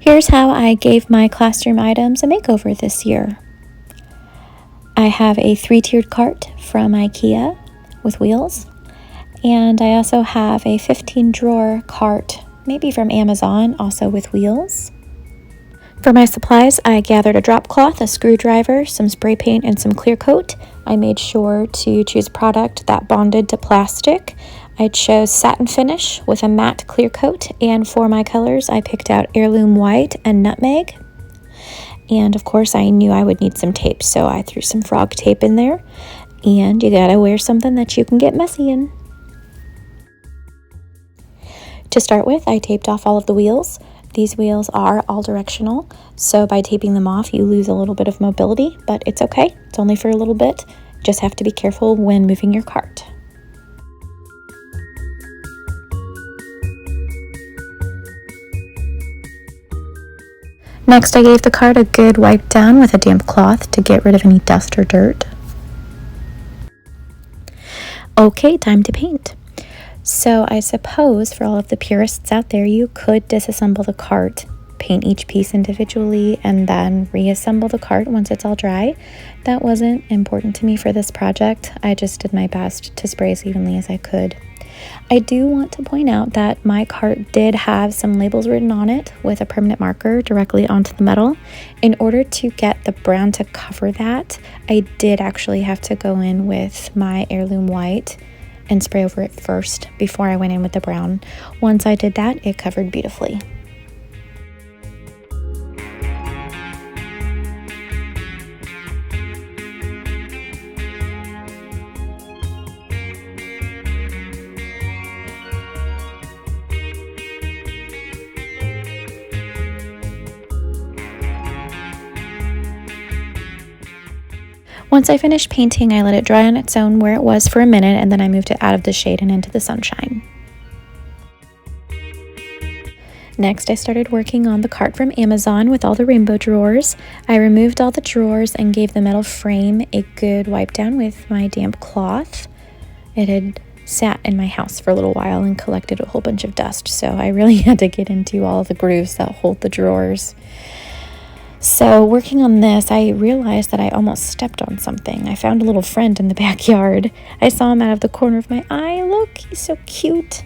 Here's how I gave my classroom items a makeover this year. I have a 3-tiered cart from IKEA with wheels, and I also have a 15-drawer cart, maybe from Amazon, also with wheels. For my supplies, I gathered a drop cloth, a screwdriver, some spray paint, and some clear coat. I made sure to choose a product that bonded to plastic. I chose satin finish with a matte clear coat, and for my colors, I picked out heirloom white and nutmeg. And of course, I knew I would need some tape, so I threw some frog tape in there. And you gotta wear something that you can get messy in. To start with, I taped off all of the wheels. These wheels are all directional, so by taping them off, you lose a little bit of mobility, but it's okay. It's only for a little bit. Just have to be careful when moving your cart. Next, I gave the cart a good wipe down with a damp cloth to get rid of any dust or dirt. Okay, time to paint. So I suppose for all of the purists out there, you could disassemble the cart, paint each piece individually, and then reassemble the cart once it's all dry. That wasn't important to me for this project. I just did my best to spray as evenly as I could. I do want to point out that my cart did have some labels written on it with a permanent marker directly onto the metal. In order to get the brown to cover that, I did actually have to go in with my heirloom white and spray over it first before I went in with the brown. Once I did that, it covered beautifully. Once I finished painting, I let it dry on its own where it was for a minute, and then I moved it out of the shade and into the sunshine. Next, I started working on the cart from Amazon with all the rainbow drawers. I removed all the drawers and gave the metal frame a good wipe down with my damp cloth. It had sat in my house for a little while and collected a whole bunch of dust, so I really had to get into all the grooves that hold the drawers. So working on this, I realized that I almost stepped on something. I found a little friend in the backyard. I saw him out of the corner of my eye. Look, he's so cute.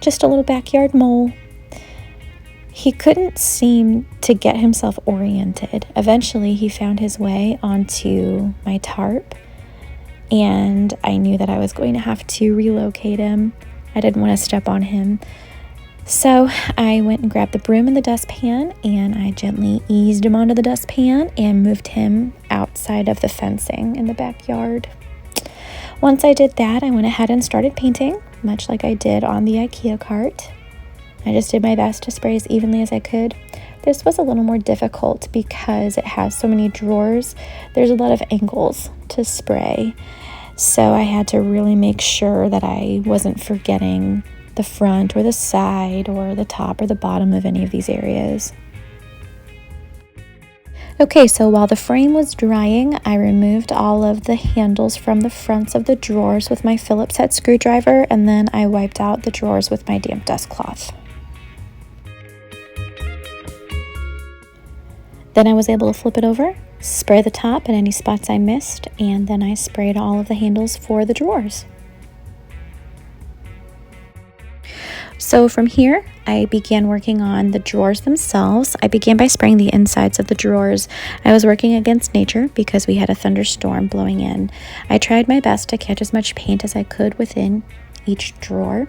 Just a little backyard mole. He couldn't seem to get himself oriented. Eventually, he found his way onto my tarp, and I knew that I was going to have to relocate him. I didn't want to step on him. So I went and grabbed the broom and the dustpan, and I gently eased him onto the dustpan and moved him outside of the fencing in the backyard. Once I did that, I went ahead and started painting, much like I did on the IKEA cart. I just did my best to spray as evenly as I could. This was a little more difficult because it has so many drawers. There's a lot of angles to spray, so I had to really make sure that I wasn't forgetting the front or the side or the top or the bottom of any of these areas. Okay, so while the frame was drying, I removed all of the handles from the fronts of the drawers with my Phillips head screwdriver, and then I wiped out the drawers with my damp dust cloth. Then I was able to flip it over, spray the top and any spots I missed, and then I sprayed all of the handles for the drawers. So from here, I began working on the drawers themselves. I began by spraying the insides of the drawers. I was working against nature because we had a thunderstorm blowing in. I tried my best to catch as much paint as I could within each drawer.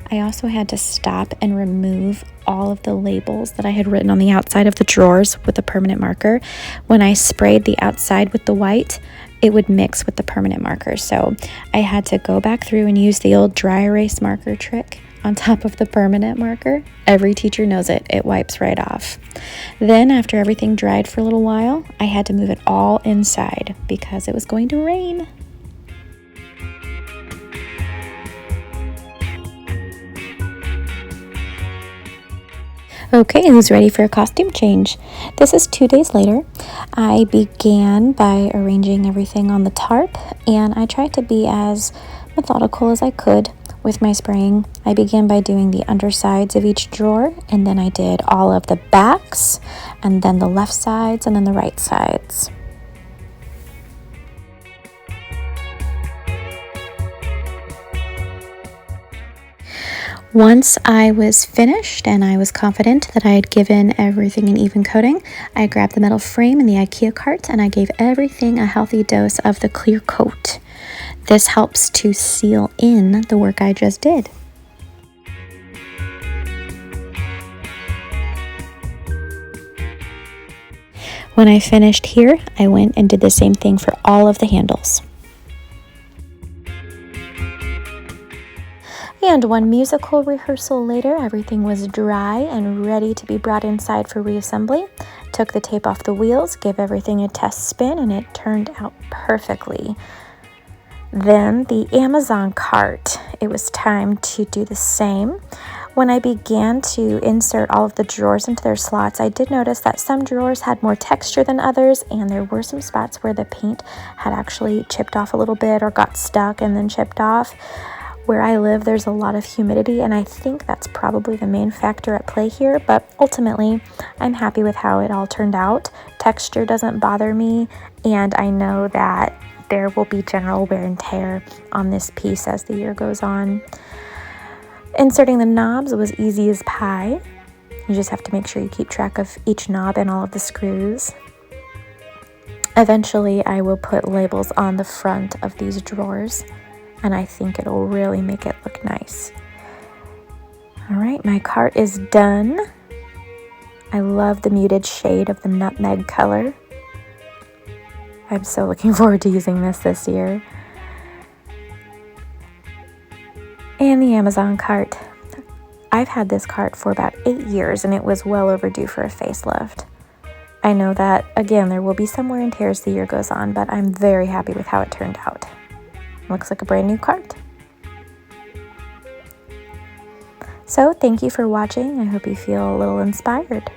I also had to stop and remove all of the labels that I had written on the outside of the drawers with a permanent marker. When I sprayed the outside with the white, it would mix with the permanent marker. So I had to go back through and use the old dry erase marker trick on top of the permanent marker. Every teacher knows it. It wipes right off. Then after everything dried for a little while, I had to move it all inside because it was going to rain. Okay, who's ready for a costume change? This is 2 days later. I began by arranging everything on the tarp, and I tried to be as methodical as I could with my spraying. I began by doing the undersides of each drawer, and then I did all of the backs, and then the left sides, and then the right sides. Once I was finished and I was confident that I had given everything an even coating, I grabbed the metal frame in the IKEA cart and I gave everything a healthy dose of the clear coat. This helps to seal in the work I just did. When I finished here, I went and did the same thing for all of the handles. And one musical rehearsal later, everything was dry and ready to be brought inside for reassembly. Took the tape off the wheels, gave everything a test spin, and it turned out perfectly. Then the Amazon cart, it was time to do the same. When I began to insert all of the drawers into their slots, I did notice that some drawers had more texture than others, and there were some spots where the paint had actually chipped off a little bit or got stuck and then chipped off. Where I live, there's a lot of humidity, and I think that's probably the main factor at play here, but ultimately, I'm happy with how it all turned out. Texture doesn't bother me, and I know that there will be general wear and tear on this piece as the year goes on. Inserting the knobs was easy as pie. You just have to make sure you keep track of each knob and all of the screws. Eventually, I will put labels on the front of these drawers, and I think it'll really make it look nice. All right, my cart is done. I love the muted shade of the nutmeg color. I'm so looking forward to using this year. And the Amazon cart. I've had this cart for about 8 years, and it was well overdue for a facelift. I know that, again, there will be some wear and tear as the year goes on, but I'm very happy with how it turned out. Looks like a brand new cart. So thank you for watching. I hope you feel a little inspired.